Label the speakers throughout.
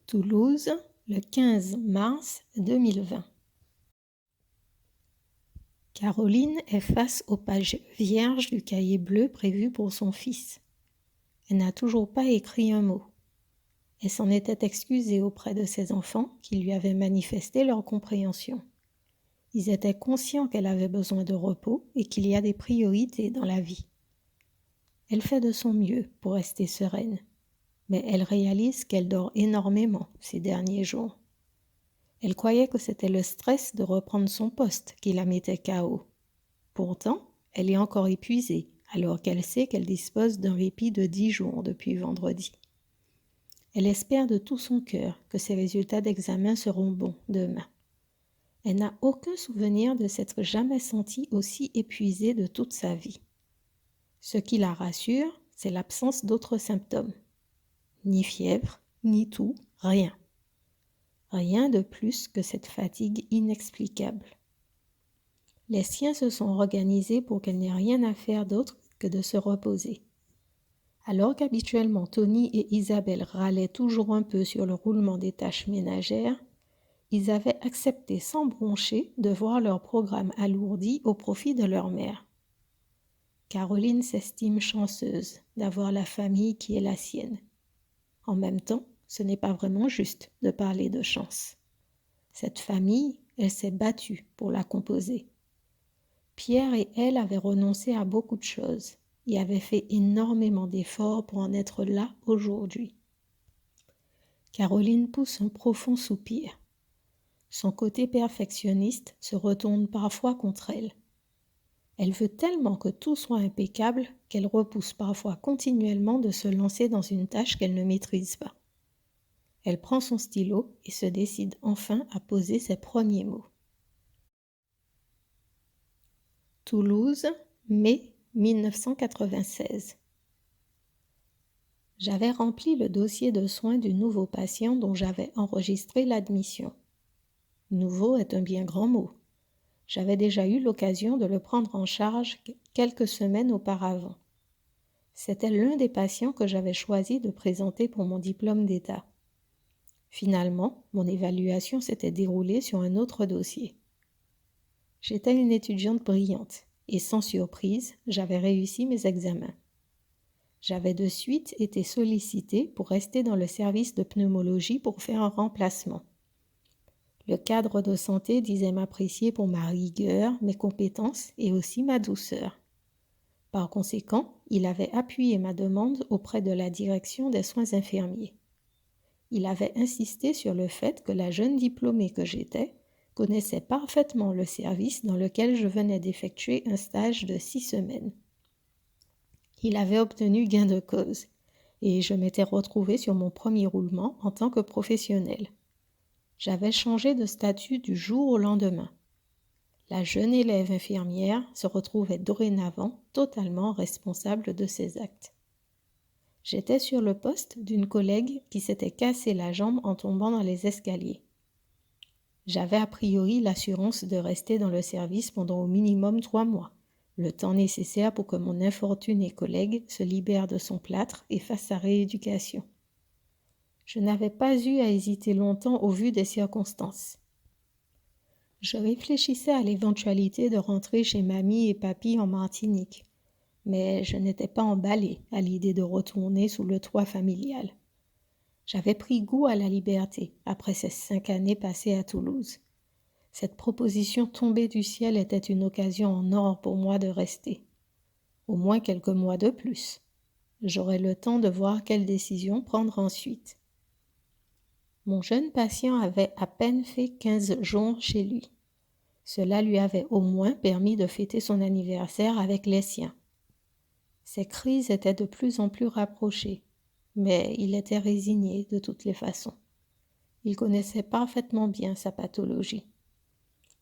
Speaker 1: Toulouse, le 15 mars 2020. Caroline est face aux pages vierges du cahier bleu prévu pour son fils. Elle n'a toujours pas écrit un mot. Elle s'en était excusée auprès de ses enfants qui lui avaient manifesté leur compréhension. Ils étaient conscients qu'elle avait besoin de repos et qu'il y a des priorités dans la vie. Elle fait de son mieux pour rester sereine, mais elle réalise qu'elle dort énormément ces derniers jours. Elle croyait que c'était le stress de reprendre son poste qui la mettait KO. Pourtant, elle est encore épuisée, alors qu'elle sait qu'elle dispose d'un répit de 10 jours depuis vendredi. Elle espère de tout son cœur que ses résultats d'examen seront bons demain. Elle n'a aucun souvenir de s'être jamais sentie aussi épuisée de toute sa vie. Ce qui la rassure, c'est l'absence d'autres symptômes. Ni fièvre, ni toux, rien. Rien de plus que cette fatigue inexplicable. Les siens se sont organisés pour qu'elle n'ait rien à faire d'autre que de se reposer. Alors qu'habituellement Tony et Isabelle râlaient toujours un peu sur le roulement des tâches ménagères, ils avaient accepté sans broncher de voir leur programme alourdi au profit de leur mère. Caroline s'estime chanceuse d'avoir la famille qui est la sienne. En même temps, ce n'est pas vraiment juste de parler de chance. Cette famille, elle s'est battue pour la composer. Pierre et elle avaient renoncé à beaucoup de choses et avaient fait énormément d'efforts pour en être là aujourd'hui. Caroline pousse un profond soupir. Son côté perfectionniste se retourne parfois contre elle. Elle veut tellement que tout soit impeccable qu'elle repousse parfois continuellement de se lancer dans une tâche qu'elle ne maîtrise pas. Elle prend son stylo et se décide enfin à poser ses premiers mots. Toulouse, mai 1996. J'avais rempli le dossier de soins du nouveau patient dont j'avais enregistré l'admission. Nouveau est un bien grand mot. J'avais déjà eu l'occasion de le prendre en charge quelques semaines auparavant. C'était l'un des patients que j'avais choisi de présenter pour mon diplôme d'État. Finalement, mon évaluation s'était déroulée sur un autre dossier. J'étais une étudiante brillante et sans surprise, j'avais réussi mes examens. J'avais de suite été sollicitée pour rester dans le service de pneumologie pour faire un remplacement. Le cadre de santé disait m'apprécier pour ma rigueur, mes compétences et aussi ma douceur. Par conséquent, il avait appuyé ma demande auprès de la direction des soins infirmiers. Il avait insisté sur le fait que la jeune diplômée que j'étais connaissait parfaitement le service dans lequel je venais d'effectuer un stage de 6 semaines. Il avait obtenu gain de cause et je m'étais retrouvée sur mon premier roulement en tant que professionnelle. J'avais changé de statut du jour au lendemain. La jeune élève infirmière se retrouvait dorénavant totalement responsable de ses actes. J'étais sur le poste d'une collègue qui s'était cassé la jambe en tombant dans les escaliers. J'avais a priori l'assurance de rester dans le service pendant au minimum 3 mois, le temps nécessaire pour que mon infortuné collègue se libère de son plâtre et fasse sa rééducation. Je n'avais pas eu à hésiter longtemps au vu des circonstances. Je réfléchissais à l'éventualité de rentrer chez mamie et papy en Martinique, mais je n'étais pas emballée à l'idée de retourner sous le toit familial. J'avais pris goût à la liberté après ces 5 années passées à Toulouse. Cette proposition tombée du ciel était une occasion en or pour moi de rester. Au moins quelques mois de plus. J'aurais le temps de voir quelle décision prendre ensuite. Mon jeune patient avait à peine fait 15 jours chez lui. Cela lui avait au moins permis de fêter son anniversaire avec les siens. Ses crises étaient de plus en plus rapprochées, mais il était résigné de toutes les façons. Il connaissait parfaitement bien sa pathologie.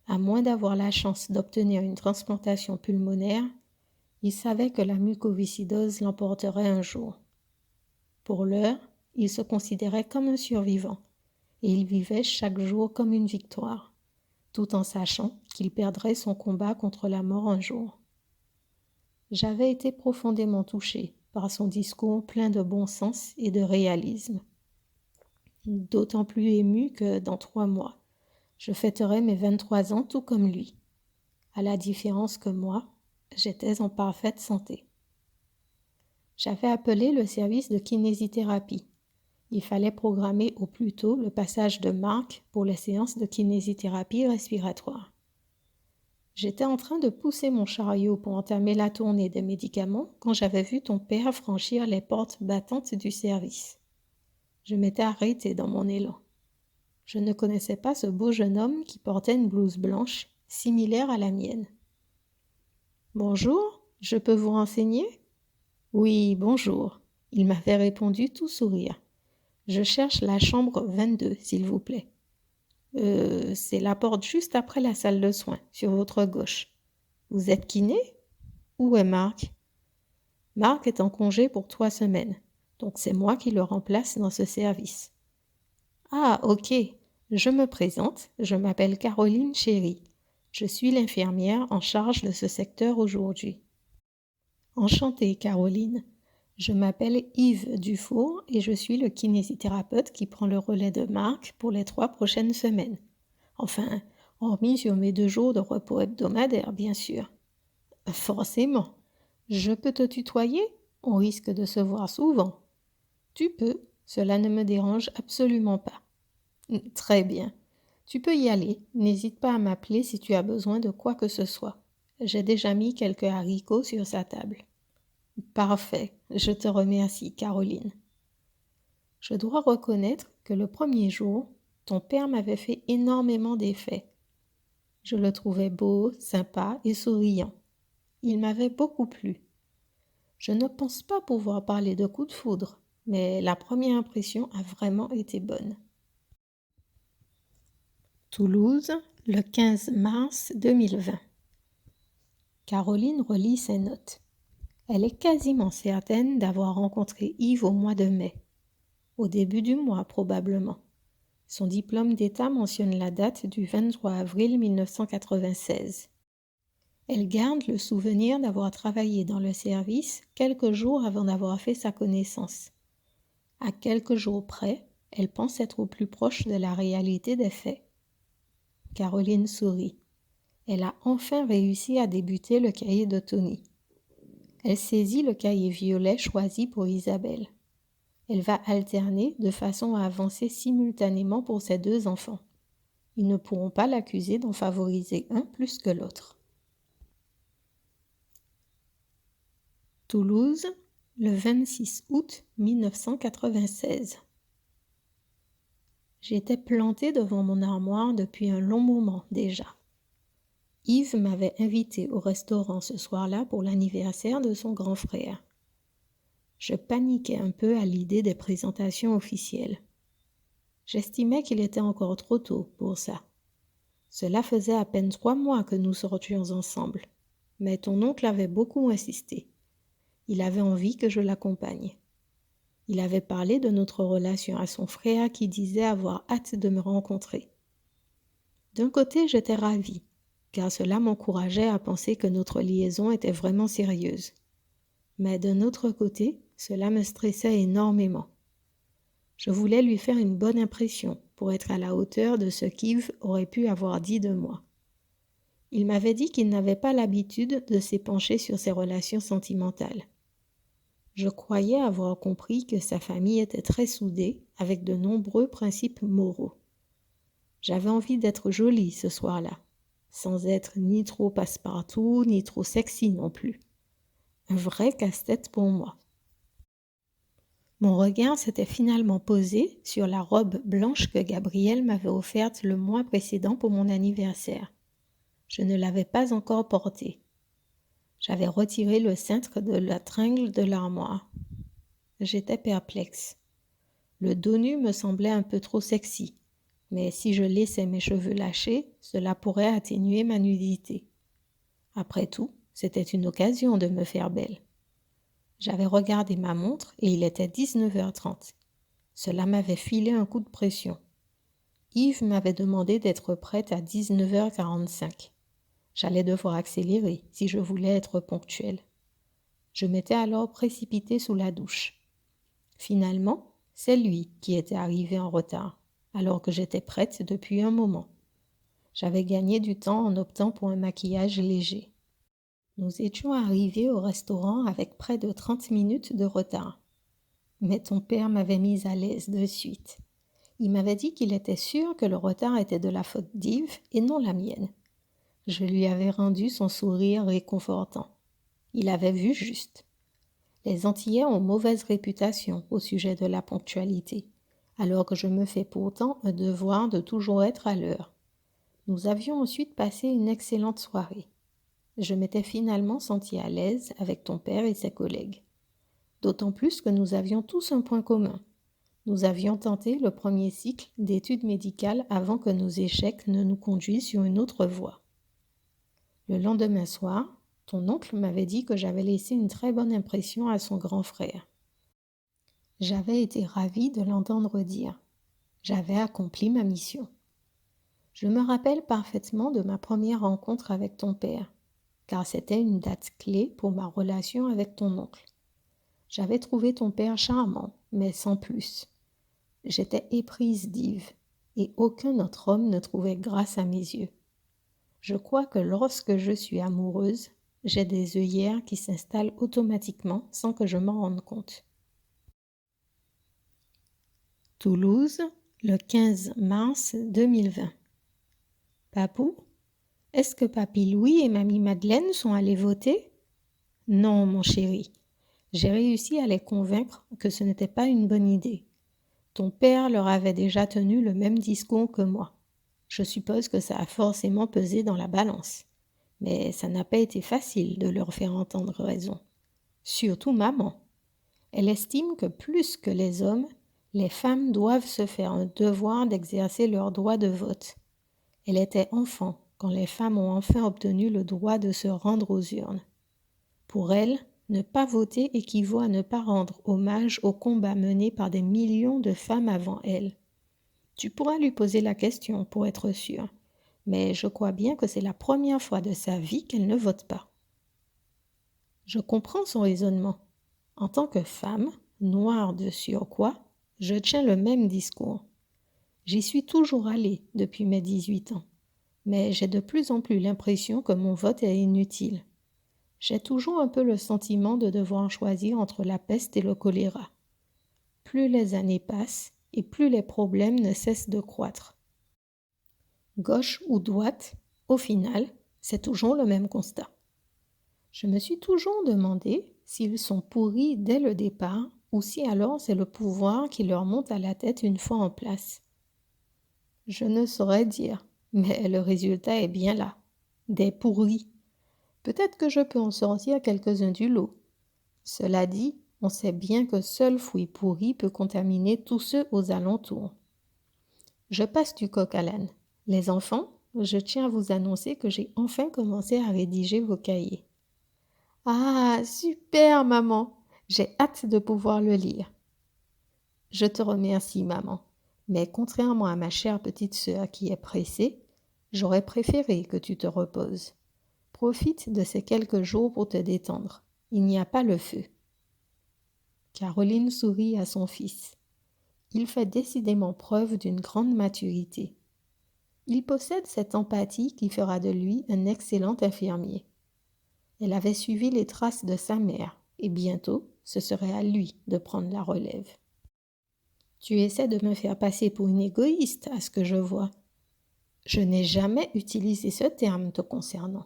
Speaker 1: À moins d'avoir la chance d'obtenir une transplantation pulmonaire, il savait que la mucoviscidose l'emporterait un jour. Pour l'heure, il se considérait comme un survivant et il vivait chaque jour comme une victoire, tout en sachant qu'il perdrait son combat contre la mort un jour. J'avais été profondément touchée par son discours plein de bon sens et de réalisme. d'autant plus émue que dans 3 mois, je fêterai mes 23 ans tout comme lui. À la différence que moi, j'étais en parfaite santé. J'avais appelé le service de kinésithérapie. Il fallait programmer au plus tôt le passage de Marc pour les séances de kinésithérapie respiratoire. J'étais en train de pousser mon chariot pour entamer la tournée des médicaments quand j'avais vu ton père franchir les portes battantes du service. Je m'étais arrêtée dans mon élan. Je ne connaissais pas ce beau jeune homme qui portait une blouse blanche, similaire à la mienne. « Bonjour, je peux vous renseigner ?»« Oui, bonjour. » Il m'avait répondu tout sourire. « Je cherche la chambre 22, s'il vous plaît. » C'est la porte juste après la salle de soins, sur votre gauche. Vous êtes kiné? Où est Marc? Marc est en congé pour 3 semaines, donc c'est moi qui le remplace dans ce service. Ah, ok. Je me présente, je m'appelle Caroline Chéry. Je suis l'infirmière en charge de ce secteur aujourd'hui. Enchantée, Caroline. Je m'appelle Yves Dufour et je suis le kinésithérapeute qui prend le relais de Marc pour les 3 prochaines semaines. Enfin, hormis sur mes 2 jours de repos hebdomadaires, bien sûr. Forcément. Je peux te tutoyer? On risque de se voir souvent. Tu peux, cela ne me dérange absolument pas. Très bien. Tu peux y aller. N'hésite pas à m'appeler si tu as besoin de quoi que ce soit. J'ai déjà mis quelques haricots sur sa table. Parfait. Je te remercie, Caroline. Je dois reconnaître que le premier jour, ton père m'avait fait énormément d'effet. Je le trouvais beau, sympa et souriant. Il m'avait beaucoup plu. Je ne pense pas pouvoir parler de coup de foudre, mais la première impression a vraiment été bonne. Toulouse, le 15 mars 2020. Caroline relit ses notes. Elle est quasiment certaine d'avoir rencontré Yves au mois de mai. Au début du mois, probablement. Son diplôme d'État mentionne la date du 23 avril 1996. Elle garde le souvenir d'avoir travaillé dans le service quelques jours avant d'avoir fait sa connaissance. À quelques jours près, elle pense être au plus proche de la réalité des faits. Caroline sourit. Elle a enfin réussi à débuter le cahier de Tony. Elle saisit le cahier violet choisi pour Isabelle. Elle va alterner de façon à avancer simultanément pour ses 2 enfants. Ils ne pourront pas l'accuser d'en favoriser un plus que l'autre. Toulouse, le 26 août 1996. J'étais plantée devant mon armoire depuis un long moment déjà. Yves m'avait invitée au restaurant ce soir-là pour l'anniversaire de son grand frère. Je paniquais un peu à l'idée des présentations officielles. J'estimais qu'il était encore trop tôt pour ça. Cela faisait à peine 3 mois que nous sortions ensemble, mais ton oncle avait beaucoup insisté. Il avait envie que je l'accompagne. Il avait parlé de notre relation à son frère qui disait avoir hâte de me rencontrer. D'un côté, j'étais ravie, car cela m'encourageait à penser que notre liaison était vraiment sérieuse. Mais d'un autre côté, cela me stressait énormément. Je voulais lui faire une bonne impression pour être à la hauteur de ce qu'Yves aurait pu avoir dit de moi. Il m'avait dit qu'il n'avait pas l'habitude de s'épancher sur ses relations sentimentales. Je croyais avoir compris que sa famille était très soudée, avec de nombreux principes moraux. J'avais envie d'être jolie ce soir-là, sans être ni trop passe-partout, ni trop sexy non plus. Un vrai casse-tête pour moi. Mon regard s'était finalement posé sur la robe blanche que Gabriel m'avait offerte le mois précédent pour mon anniversaire. Je ne l'avais pas encore portée. J'avais retiré le cintre de la tringle de l'armoire. J'étais perplexe. Le dos nu me semblait un peu trop sexy, mais si je laissais mes cheveux lâchés, cela pourrait atténuer ma nudité. Après tout, c'était une occasion de me faire belle. J'avais regardé ma montre et il était 19h30. Cela m'avait filé un coup de pression. Yves m'avait demandé d'être prête à 19h45. J'allais devoir accélérer si je voulais être ponctuelle. Je m'étais alors précipitée sous la douche. Finalement, C'est lui qui était arrivé en retard, alors que j'étais prête depuis un moment. J'avais gagné du temps en optant pour un maquillage léger. Nous étions arrivés au restaurant avec près de 30 minutes de retard. Mais ton père m'avait mise à l'aise de suite. Il m'avait dit qu'il était sûr que le retard était de la faute d'Yves et non la mienne. Je lui avais rendu son sourire réconfortant. Il avait vu juste. Les Antillais ont mauvaise réputation au sujet de la ponctualité, alors que je me fais pourtant un devoir de toujours être à l'heure. Nous avions ensuite passé une excellente soirée. Je m'étais finalement sentie à l'aise avec ton père et ses collègues. D'autant plus que nous avions tous un point commun. Nous avions tenté le premier cycle d'études médicales avant que nos échecs ne nous conduisent sur une autre voie. Le lendemain soir, ton oncle m'avait dit que j'avais laissé une très bonne impression à son grand frère. J'avais été ravie de l'entendre dire. J'avais accompli ma mission. Je me rappelle parfaitement de ma première rencontre avec ton père, car c'était une date clé pour ma relation avec ton oncle. J'avais trouvé ton père charmant, mais sans plus. J'étais éprise d'Yves, et aucun autre homme ne trouvait grâce à mes yeux. Je crois que lorsque je suis amoureuse, j'ai des œillères qui s'installent automatiquement sans que je m'en rende compte. Toulouse, le 15 mars 2020. Papou, est-ce que Papy Louis et Mamie Madeleine sont allés voter? Non, mon chéri. J'ai réussi à les convaincre que ce n'était pas une bonne idée. Ton père leur avait déjà tenu le même discours que moi. Je suppose que ça a forcément pesé dans la balance. Mais ça n'a pas été facile de leur faire entendre raison. Surtout maman. Elle estime que plus que les hommes, les femmes doivent se faire un devoir d'exercer leur droit de vote. Elle était enfant quand les femmes ont enfin obtenu le droit de se rendre aux urnes. Pour elle, ne pas voter équivaut à ne pas rendre hommage au combat mené par des millions de femmes avant elle. Tu pourras lui poser la question pour être sûre, mais je crois bien que c'est la première fois de sa vie qu'elle ne vote pas. Je comprends son raisonnement. En tant que femme, noire de surcroît, je tiens le même discours. J'y suis toujours allée depuis mes 18 ans, mais j'ai de plus en plus l'impression que mon vote est inutile. J'ai toujours un peu le sentiment de devoir choisir entre la peste et le choléra. Plus les années passent et plus les problèmes ne cessent de croître. Gauche ou droite, au final, c'est toujours le même constat. Je me suis toujours demandé s'ils sont pourris dès le départ ou si alors c'est le pouvoir qui leur monte à la tête une fois en place. Je ne saurais dire, mais le résultat est bien là. Des pourris. Peut-être que je peux en sortir quelques-uns du lot. Cela dit, on sait bien que seul fruit pourri peut contaminer tous ceux aux alentours. Je passe du coq à l'âne. Les enfants, je tiens à vous annoncer que j'ai enfin commencé à rédiger vos cahiers. Ah, super, maman! J'ai hâte de pouvoir le lire. Je te remercie, maman. Mais contrairement à ma chère petite sœur qui est pressée, j'aurais préféré que tu te reposes. Profite de ces quelques jours pour te détendre. Il n'y a pas le feu. Caroline sourit à son fils. Il fait décidément preuve d'une grande maturité. Il possède cette empathie qui fera de lui un excellent infirmier. Elle avait suivi les traces de sa mère, et bientôt, ce serait à lui de prendre la relève. Tu essaies de me faire passer pour une égoïste, à ce que je vois. Je n'ai jamais utilisé ce terme te concernant.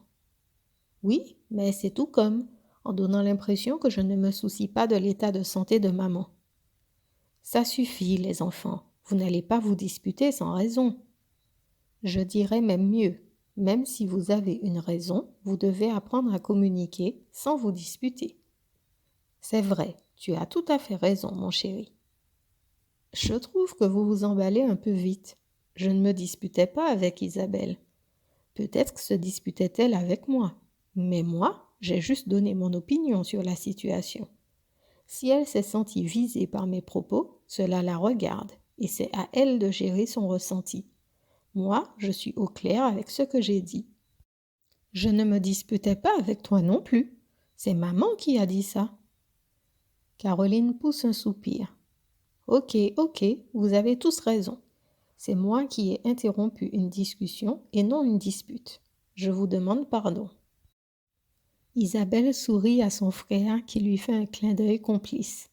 Speaker 1: Oui, mais c'est tout comme, en donnant l'impression que je ne me soucie pas de l'état de santé de maman. Ça suffit, les enfants, vous n'allez pas vous disputer sans raison. Je dirais même mieux, même si vous avez une raison, vous devez apprendre à communiquer sans vous disputer. C'est vrai, tu as tout à fait raison, mon chéri. Je trouve que vous vous emballez un peu vite. Je ne me disputais pas avec Isabelle. Peut-être que se disputait-elle avec moi. Mais moi, j'ai juste donné mon opinion sur la situation. Si elle s'est sentie visée par mes propos, cela la regarde, et c'est à elle de gérer son ressenti. Moi, je suis au clair avec ce que j'ai dit. Je ne me disputais pas avec toi non plus. C'est maman qui a dit ça. Caroline pousse un soupir. Ok, ok, vous avez tous raison. C'est moi qui ai interrompu une discussion et non une dispute. Je vous demande pardon. Isabelle sourit à son frère qui lui fait un clin d'œil complice.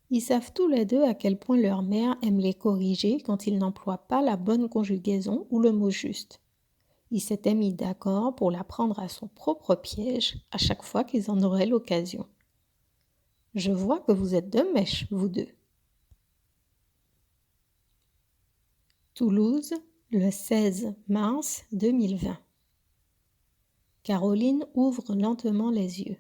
Speaker 1: Ils savent tous les deux à quel point leur mère aime les corriger quand ils n'emploient pas la bonne conjugaison ou le mot juste. Ils s'étaient mis d'accord pour la prendre à son propre piège à chaque fois qu'ils en auraient l'occasion. Je vois que vous êtes de mèche, vous deux. Toulouse, le 16 mars 2020. Caroline ouvre lentement les yeux.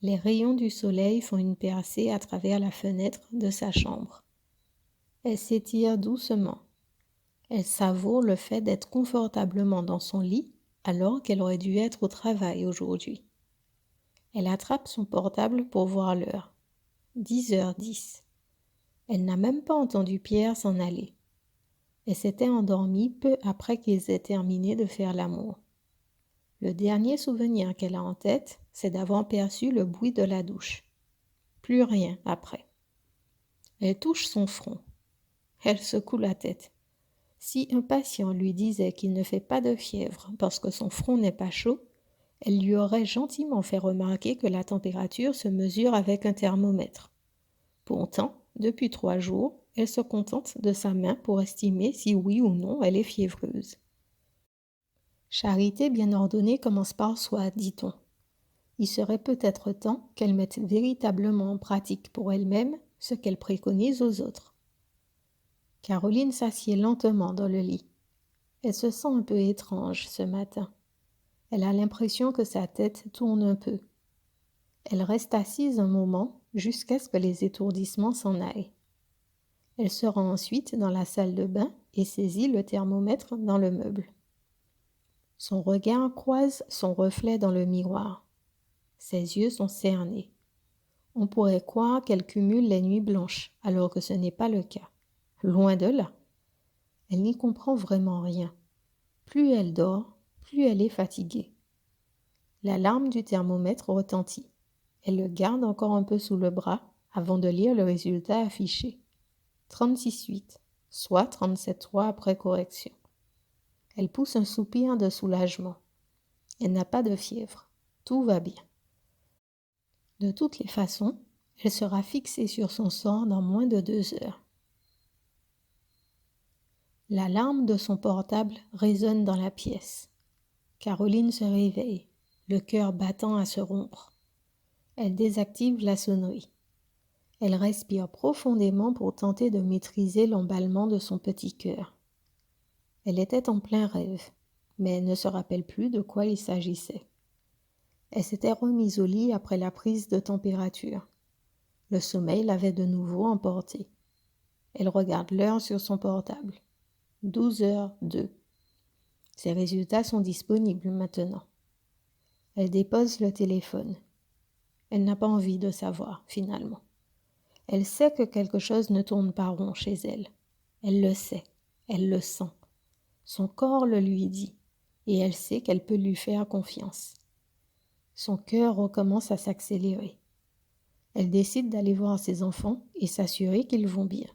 Speaker 1: Les rayons du soleil font une percée à travers la fenêtre de sa chambre. Elle s'étire doucement. Elle savoure le fait d'être confortablement dans son lit alors qu'elle aurait dû être au travail aujourd'hui. Elle attrape son portable pour voir l'heure. 10h10. Elle n'a même pas entendu Pierre s'en aller. Elle s'était endormie peu après qu'ils aient terminé de faire l'amour. Le dernier souvenir qu'elle a en tête, c'est d'avoir perçu le bruit de la douche. Plus rien après. Elle touche son front. Elle secoue la tête. Si un patient lui disait qu'il ne fait pas de fièvre parce que son front n'est pas chaud, elle lui aurait gentiment fait remarquer que la température se mesure avec un thermomètre. Pourtant, depuis 3 jours, elle se contente de sa main pour estimer si oui ou non elle est fiévreuse. Charité bien ordonnée commence par soi, dit-on. Il serait peut-être temps qu'elle mette véritablement en pratique pour elle-même ce qu'elle préconise aux autres. Caroline s'assied lentement dans le lit. Elle se sent un peu étrange ce matin. Elle a l'impression que sa tête tourne un peu. Elle reste assise un moment jusqu'à ce que les étourdissements s'en aillent. Elle se rend ensuite dans la salle de bain et saisit le thermomètre dans le meuble. Son regard croise son reflet dans le miroir. Ses yeux sont cernés. On pourrait croire qu'elle cumule les nuits blanches, alors que ce n'est pas le cas. Loin de là. Elle n'y comprend vraiment rien. Plus elle dort, plus elle est fatiguée. L'alarme du thermomètre retentit. Elle le garde encore un peu sous le bras avant de lire le résultat affiché. 36,8, soit 37,3 après correction. Elle pousse un soupir de soulagement. Elle n'a pas de fièvre. Tout va bien. De toutes les façons, elle sera fixée sur son sort dans moins de 2 heures. L'alarme de son portable résonne dans la pièce. Caroline se réveille, le cœur battant à se rompre. Elle désactive la sonnerie. Elle respire profondément pour tenter de maîtriser l'emballement de son petit cœur. Elle était en plein rêve, mais elle ne se rappelle plus de quoi il s'agissait. Elle s'était remise au lit après la prise de température. Le sommeil l'avait de nouveau emportée. Elle regarde l'heure sur son portable. 12h02. Ses résultats sont disponibles maintenant. Elle dépose le téléphone. Elle n'a pas envie de savoir, finalement. Elle sait que quelque chose ne tourne pas rond chez elle. Elle le sait, elle le sent. Son corps le lui dit, et elle sait qu'elle peut lui faire confiance. Son cœur recommence à s'accélérer. Elle décide d'aller voir ses enfants et s'assurer qu'ils vont bien.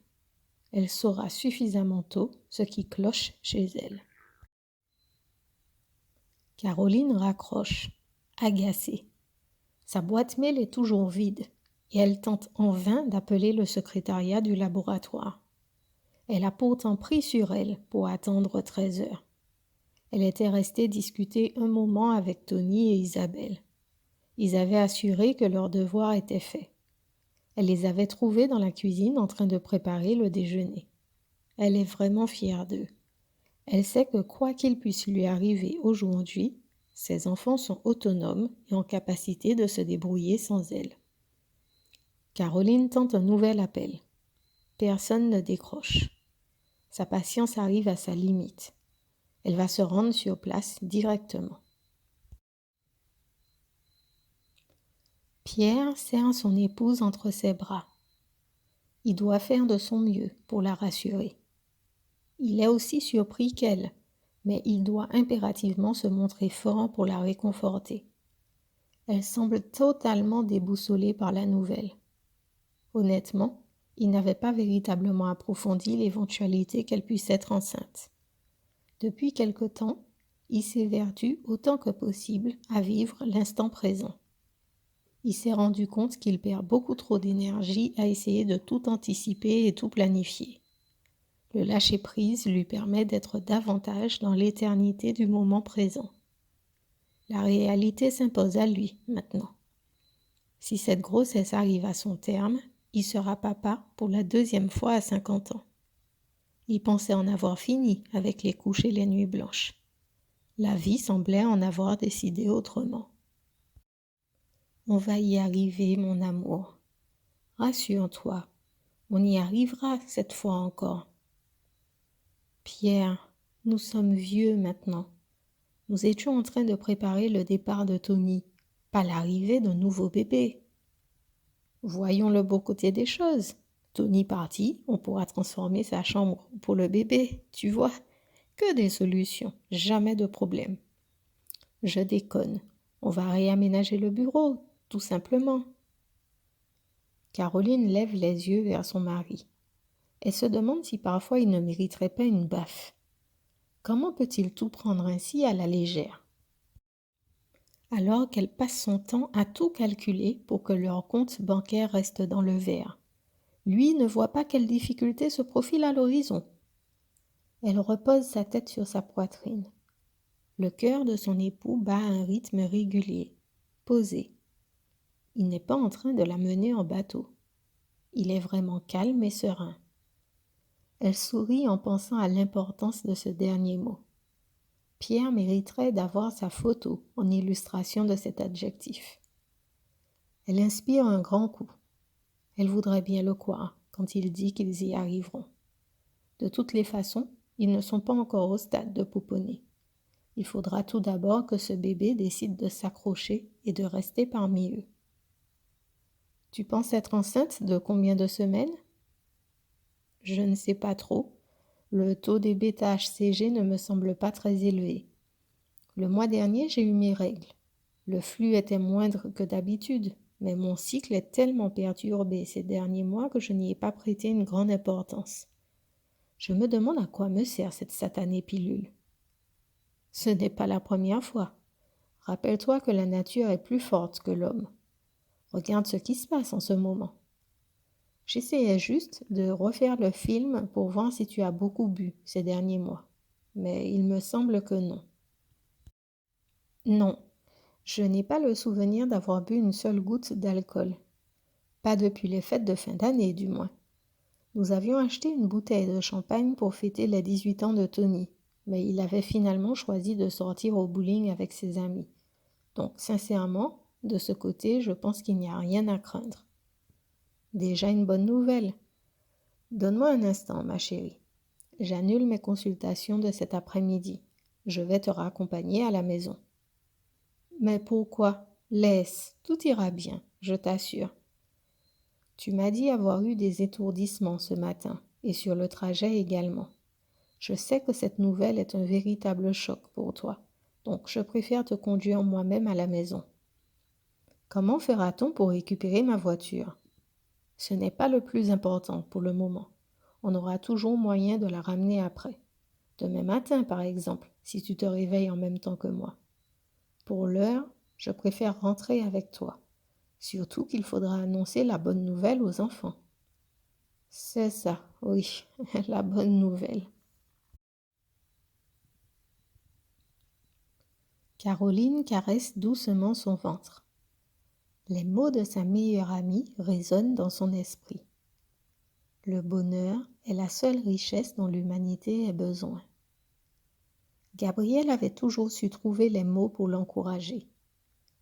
Speaker 1: Elle saura suffisamment tôt ce qui cloche chez elle. Caroline raccroche, agacée. Sa boîte mail est toujours vide et elle tente en vain d'appeler le secrétariat du laboratoire. Elle a pourtant pris sur elle pour attendre 13 heures. Elle était restée discuter un moment avec Tony et Isabelle. Ils avaient assuré que leur devoir était fait. Elle les avait trouvés dans la cuisine en train de préparer le déjeuner. Elle est vraiment fière d'eux. Elle sait que quoi qu'il puisse lui arriver aujourd'hui, ses enfants sont autonomes et en capacité de se débrouiller sans elle. Caroline tente un nouvel appel. Personne ne décroche. Sa patience arrive à sa limite. Elle va se rendre sur place directement. Pierre serre son épouse entre ses bras. Il doit faire de son mieux pour la rassurer. Il est aussi surpris qu'elle, mais il doit impérativement se montrer fort pour la réconforter. Elle semble totalement déboussolée par la nouvelle. Honnêtement, il n'avait pas véritablement approfondi l'éventualité qu'elle puisse être enceinte. Depuis quelque temps, il s'évertue autant que possible à vivre l'instant présent. Il s'est rendu compte qu'il perd beaucoup trop d'énergie à essayer de tout anticiper et tout planifier. Le lâcher-prise lui permet d'être davantage dans l'éternité du moment présent. La réalité s'impose à lui maintenant. Si cette grossesse arrive à son terme, il sera papa pour la 2e fois à 50 ans. Il pensait en avoir fini avec les couches et les nuits blanches. La vie semblait en avoir décidé autrement. On va y arriver, mon amour. Rassure-toi, on y arrivera cette fois encore. Pierre, nous sommes vieux maintenant. Nous étions en train de préparer le départ de Tony, pas l'arrivée d'un nouveau bébé. Voyons le beau côté des choses. Tony parti, on pourra transformer sa chambre pour le bébé, tu vois. Que des solutions, jamais de problème. Je déconne, on va réaménager le bureau, tout simplement. Caroline lève les yeux vers son mari. Elle se demande si parfois il ne mériterait pas une baffe. Comment peut-il tout prendre ainsi à la légère? Alors qu'elle passe son temps à tout calculer pour que leur compte bancaire reste dans le vert. Lui ne voit pas quelle difficulté se profile à l'horizon. Elle repose sa tête sur sa poitrine. Le cœur de son époux bat à un rythme régulier, posé. Il n'est pas en train de la mener en bateau. Il est vraiment calme et serein. Elle sourit en pensant à l'importance de ce dernier mot. Pierre mériterait d'avoir sa photo en illustration de cet adjectif. Elle inspire un grand coup. Elle voudrait bien le croire quand il dit qu'ils y arriveront. De toutes les façons, ils ne sont pas encore au stade de pouponner. Il faudra tout d'abord que ce bébé décide de s'accrocher et de rester parmi eux. Tu penses être enceinte de combien de semaines? Je ne sais pas trop. Le taux des bêta-HCG ne me semble pas très élevé. Le mois dernier, j'ai eu mes règles. Le flux était moindre que d'habitude, mais mon cycle est tellement perturbé ces derniers mois que je n'y ai pas prêté une grande importance. Je me demande à quoi me sert cette satanée pilule. Ce n'est pas la première fois. Rappelle-toi que la nature est plus forte que l'homme. Regarde ce qui se passe en ce moment. J'essayais juste de refaire le film pour voir si tu as beaucoup bu ces derniers mois, mais il me semble que non. Non, je n'ai pas le souvenir d'avoir bu une seule goutte d'alcool. Pas depuis les fêtes de fin d'année, du moins. Nous avions acheté une bouteille de champagne pour fêter les 18 ans de Tony, mais il avait finalement choisi de sortir au bowling avec ses amis. Donc, sincèrement, de ce côté, je pense qu'il n'y a rien à craindre. Déjà une bonne nouvelle. Donne-moi un instant, ma chérie. J'annule mes consultations de cet après-midi. Je vais te raccompagner à la maison. Mais pourquoi? Laisse, tout ira bien, je t'assure. Tu m'as dit avoir eu des étourdissements ce matin, et sur le trajet également. Je sais que cette nouvelle est un véritable choc pour toi, donc je préfère te conduire moi-même à la maison. Comment fera-t-on pour récupérer ma voiture? Ce n'est pas le plus important pour le moment. On aura toujours moyen de la ramener après. Demain matin, par exemple, si tu te réveilles en même temps que moi. Pour l'heure, je préfère rentrer avec toi. Surtout qu'il faudra annoncer la bonne nouvelle aux enfants. C'est ça, oui, la bonne nouvelle. Caroline caresse doucement son ventre. Les mots de sa meilleure amie résonnent dans son esprit. Le bonheur est la seule richesse dont l'humanité ait besoin. Gabrielle avait toujours su trouver les mots pour l'encourager.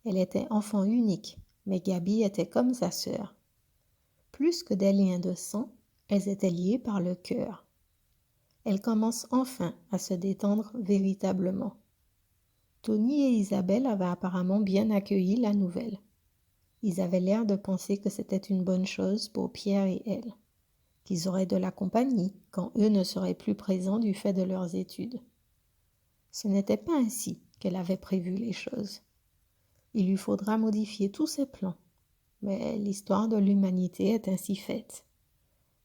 Speaker 1: Elle était enfant unique, mais Gabi était comme sa sœur. Plus que des liens de sang, elles étaient liées par le cœur. Elle commence enfin à se détendre véritablement. Tony et Isabelle avaient apparemment bien accueilli la nouvelle. Ils avaient l'air de penser que c'était une bonne chose pour Pierre et elle, qu'ils auraient de la compagnie quand eux ne seraient plus présents du fait de leurs études. Ce n'était pas ainsi qu'elle avait prévu les choses. Il lui faudra modifier tous ses plans, mais l'histoire de l'humanité est ainsi faite.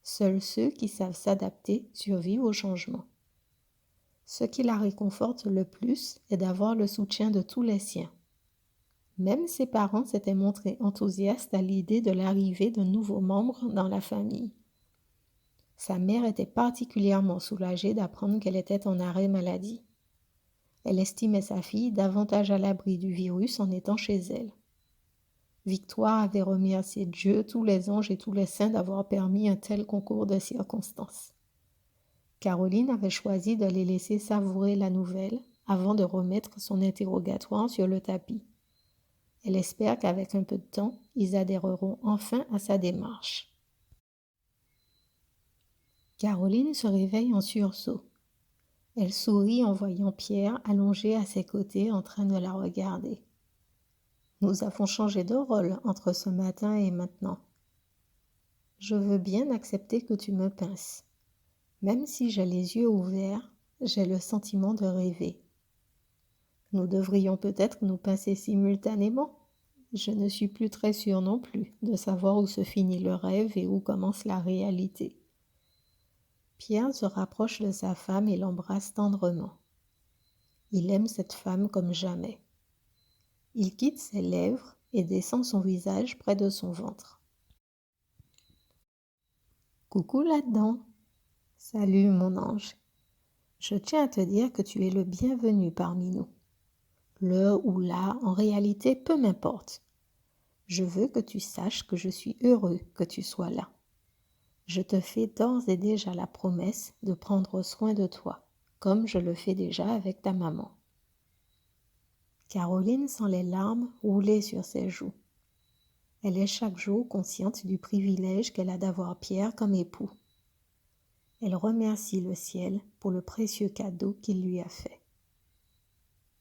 Speaker 1: Seuls ceux qui savent s'adapter survivent au changement. Ce qui la réconforte le plus est d'avoir le soutien de tous les siens. Même ses parents s'étaient montrés enthousiastes à l'idée de l'arrivée de nouveaux membres dans la famille. Sa mère était particulièrement soulagée d'apprendre qu'elle était en arrêt maladie. Elle estimait sa fille davantage à l'abri du virus en étant chez elle. Victoire avait remercié Dieu, tous les anges et tous les saints d'avoir permis un tel concours de circonstances. Caroline avait choisi de les laisser savourer la nouvelle avant de remettre son interrogatoire sur le tapis. Elle espère qu'avec un peu de temps, ils adhéreront enfin à sa démarche. Caroline se réveille en sursaut. Elle sourit en voyant Pierre allongé à ses côtés en train de la regarder. Nous avons changé de rôle entre ce matin et maintenant. Je veux bien accepter que tu me pinces. Même si j'ai les yeux ouverts, j'ai le sentiment de rêver. Nous devrions peut-être nous pincer simultanément. Je ne suis plus très sûre non plus de savoir où se finit le rêve et où commence la réalité. Pierre se rapproche de sa femme et l'embrasse tendrement. Il aime cette femme comme jamais. Il quitte ses lèvres et descend son visage près de son ventre. Coucou là-dedans. Salut mon ange. Je tiens à te dire que tu es le bienvenu parmi nous. Le ou la, en réalité, peu m'importe. Je veux que tu saches que je suis heureux que tu sois là. Je te fais d'ores et déjà la promesse de prendre soin de toi, comme je le fais déjà avec ta maman. Caroline sent les larmes rouler sur ses joues. Elle est chaque jour consciente du privilège qu'elle a d'avoir Pierre comme époux. Elle remercie le ciel pour le précieux cadeau qu'il lui a fait.